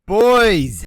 Boys,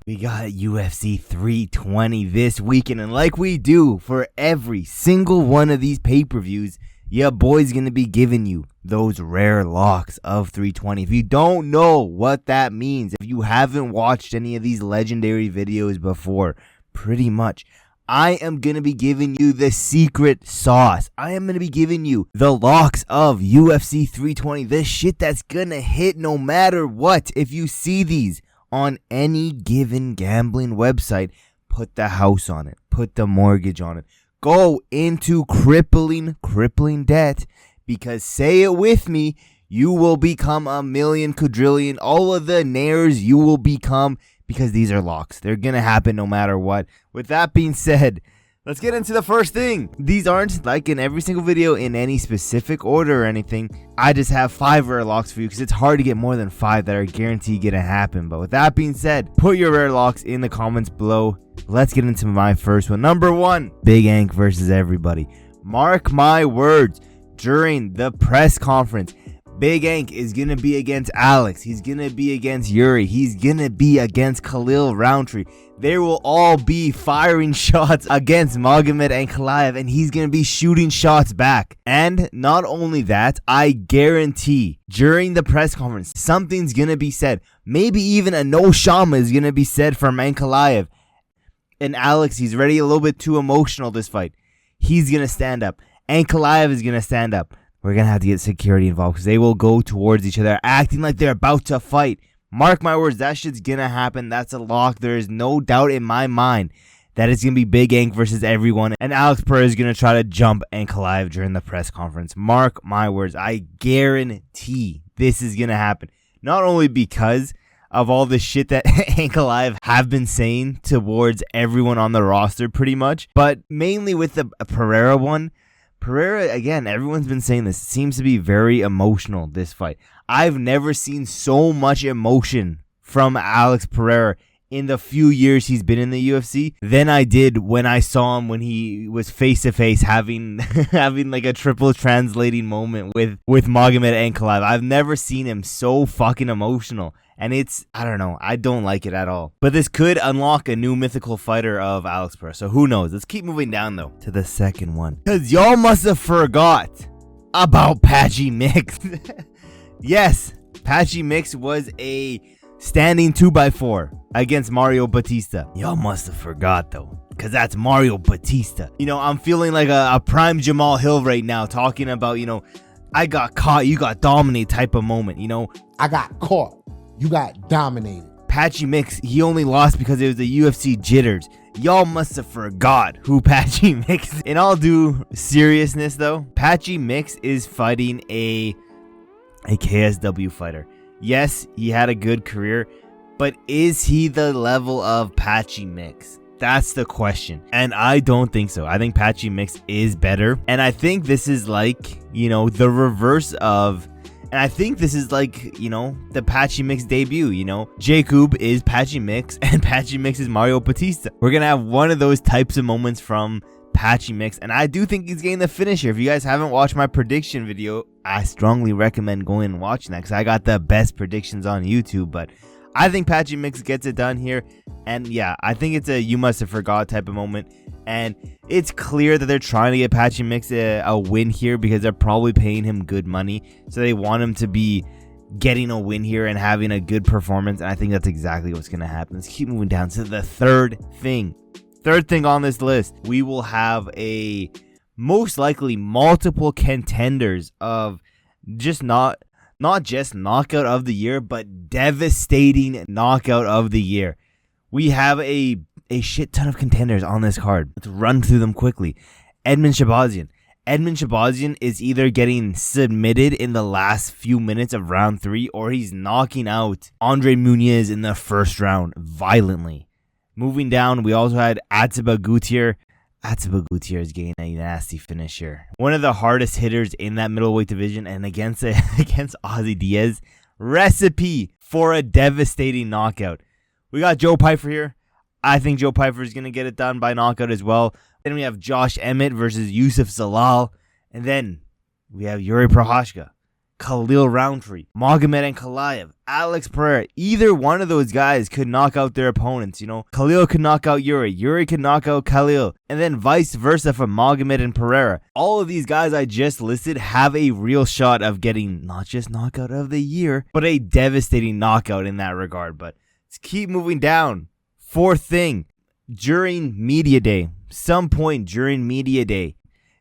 we got UFC 320 this weekend, and like we do for every single one of these pay-per-views, your boy's going to be giving you those rare locks of 320. If you don't know what that means, if you haven't watched any of these legendary videos before, pretty much, I am going to be giving you the secret sauce. I am going to be giving you the locks of UFC 320, the shit that's going to hit no matter what. If you see these on any given gambling website, put the house on it, put the mortgage on it, go into crippling debt, because say it with me, you will become a million quadrillion. All of the nairs you will become, because these are locks. They're going to happen no matter what. With that being said, let's get into the first thing. These aren't like in every single video in any specific order or anything. I just have 5 rare locks for you because it's hard to get more than 5 that are guaranteed going to happen. But with that being said, put your rare locks in the comments below. Let's get into my first one. Number 1, Big Ank versus everybody. Mark my words, during the press conference, Big Ank is going to be against Alex. He's going to be against Yuri. He's going to be against Khalil, Rountree. They will all be firing shots against Magomed and Ankalaev, and he's going to be shooting shots back. And not only that, I guarantee during the press conference, something's going to be said. Maybe even a no shama is going to be said from Ankalaev. And Alex, he's already a little bit too emotional this fight. He's going to stand up. Ankalaev is going to stand up. We're going to have to get security involved because they will go towards each other acting like they're about to fight. Mark my words, that shit's going to happen. That's a lock. There is no doubt in my mind that it's going to be Big Ank versus everyone. And Alex Pereira is going to try to jump Ankalaev during the press conference. Mark my words. I guarantee this is going to happen. Not only because of all the shit that Ankalaev have been saying towards everyone on the roster pretty much, but mainly with the Pereira one. Pereira, again, everyone's been saying this, seems to be very emotional, this fight. I've never seen so much emotion from Alex Pereira in the few years he's been in the UFC than I did when I saw him when he was face-to-face having like a triple translating moment with Magomed and Khalil. I've never seen him so fucking emotional. And it's, I don't know, I don't like it at all. But this could unlock a new mythical fighter of Alex Pereira. So who knows? Let's keep moving down, though, to the second one. Because y'all must have forgot about Patchy Mix. Yes, Patchy Mix was a standing 2x4 against Mario Batista. Y'all must have forgot, though, because that's Mario Batista. You know, I'm feeling like a prime Jamal Hill right now, talking about, you know, I got caught, you got dominated type of moment, you know. I got caught. You got dominated. Patchy Mix, he only lost because it was the UFC jitters. Y'all must have forgot who Patchy Mix is. In all due seriousness, though, Patchy Mix is fighting a KSW fighter. Yes, he had a good career, but is he the level of Patchy Mix? That's the question. And I don't think so. I think Patchy Mix is better. And I think this is like, you know, the reverse of... And I think this is like, you know, the Patchy Mix debut, you know. Jacob is Patchy Mix and Patchy Mix is Mario Batista. We're going to have one of those types of moments from Patchy Mix. And I do think he's getting the finisher. If you guys haven't watched my prediction video, I strongly recommend going and watching that because I got the best predictions on YouTube. But I think Patchy Mix gets it done here. And yeah, I think it's a you must have forgot type of moment. And it's clear that they're trying to get Patchy Mix a win here because they're probably paying him good money. So they want him to be getting a win here and having a good performance. And I think that's exactly what's going to happen. Let's keep moving down to the third thing. Third thing on this list, we will have a most likely multiple contenders of just not just knockout of the year, but devastating knockout of the year. We have a shit ton of contenders on this card. Let's run through them quickly. Edmen Shahbazyan. Edmen Shahbazyan is either getting submitted in the last few minutes of round 3 or he's knocking out Andre Muniz in the first round violently. Moving down, we also had Atiba Gutierrez. Atiba Gutierrez is getting a nasty finish here. One of the hardest hitters in that middleweight division, and against Ozzy Diaz. Recipe for a devastating knockout. We got Joe Pyfer here. I think Joe Pyfer is going to get it done by knockout as well. Then we have Josh Emmett versus Youssef Zalal. And then we have Yuri Prochazka. Khalil Rountree, Magomed Ankalaev, Alex Pereira. Either one of those guys could knock out their opponents. You know, Khalil could knock out Yuri could knock out Khalil, and then vice versa for Magomed and Pereira. All of these guys I just listed have a real shot of getting not just knockout of the year, but a devastating knockout in that regard. But let's keep moving down. Fourth thing, during media day, some point during media day,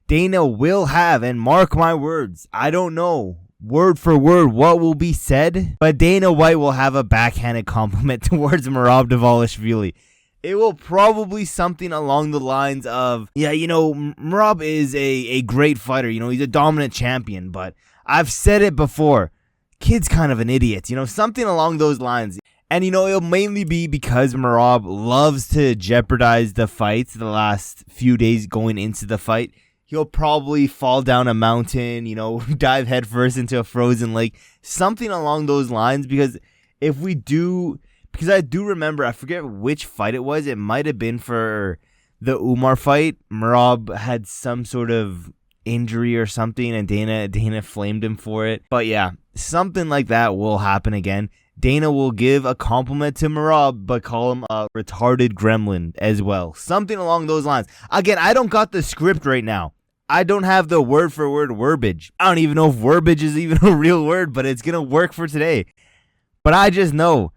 Dana will have, and mark my words, I don't know word for word what will be said, but Dana White will have a backhanded compliment towards Merab Dvalishvili. It will probably something along the lines of, yeah, you know, Merab is a great fighter. You know, he's a dominant champion, but I've said it before, kid's kind of an idiot. You know, something along those lines. And, you know, it'll mainly be because Merab loves to jeopardize the fights the last few days going into the fight. He'll probably fall down a mountain, you know, dive headfirst into a frozen lake, something along those lines. Because I do remember, I forget which fight it was. It might have been for the Umar fight. Merab had some sort of injury or something, and Dana flamed him for it. But yeah, something like that will happen again. Dana will give a compliment to Merab, but call him a retarded gremlin as well. Something along those lines. Again, I don't got the script right now. I don't have the word for word verbiage. I don't even know if verbiage is even a real word, but it's going to work for today. But I just know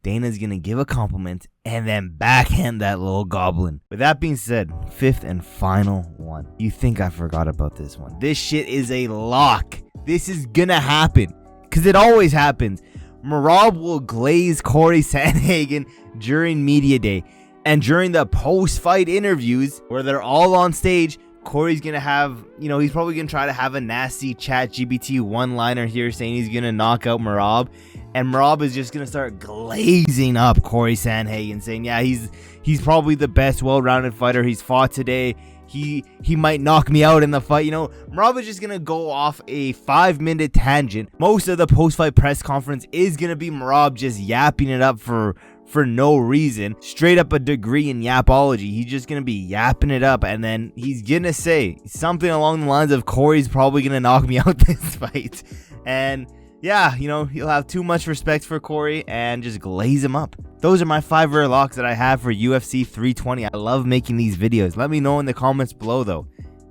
Dana's going to give a compliment and then backhand that little goblin. With that being said, fifth and final one. You think I forgot about this one. This shit is a lock. This is going to happen because it always happens. Merab will glaze Cory Sandhagen during media day. And during the post-fight interviews where they're all on stage, Cory's going to have, you know, he's probably going to try to have a nasty ChatGPT one-liner here saying he's going to knock out Merab. And Merab is just going to start glazing up Cory Sandhagen, saying, yeah, he's probably the best well-rounded fighter he's fought today. He might knock me out in the fight. You know, Merab is just going to go off a 5-minute tangent. Most of the post-fight press conference is going to be Merab just yapping it up for no reason. Straight up a degree in yapology. He's just going to be yapping it up. And then he's going to say something along the lines of, Cory's probably going to knock me out this fight. And yeah, you know, he'll have too much respect for Cory and just glaze him up. Those are my 5 rare locks that I have for UFC 320. I love making these videos. Let me know in the comments below, though.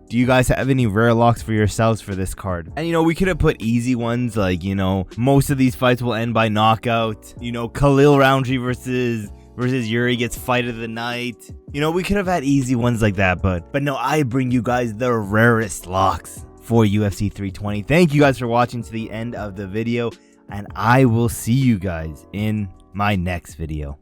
Do you guys have any rare locks for yourselves for this card? And, you know, we could have put easy ones like, you know, most of these fights will end by knockout. You know, Khalil Rountree versus Yuri gets fight of the night. You know, we could have had easy ones like that, but no, I bring you guys the rarest locks for UFC 320. Thank you guys for watching to the end of the video, and I will see you guys in my next video.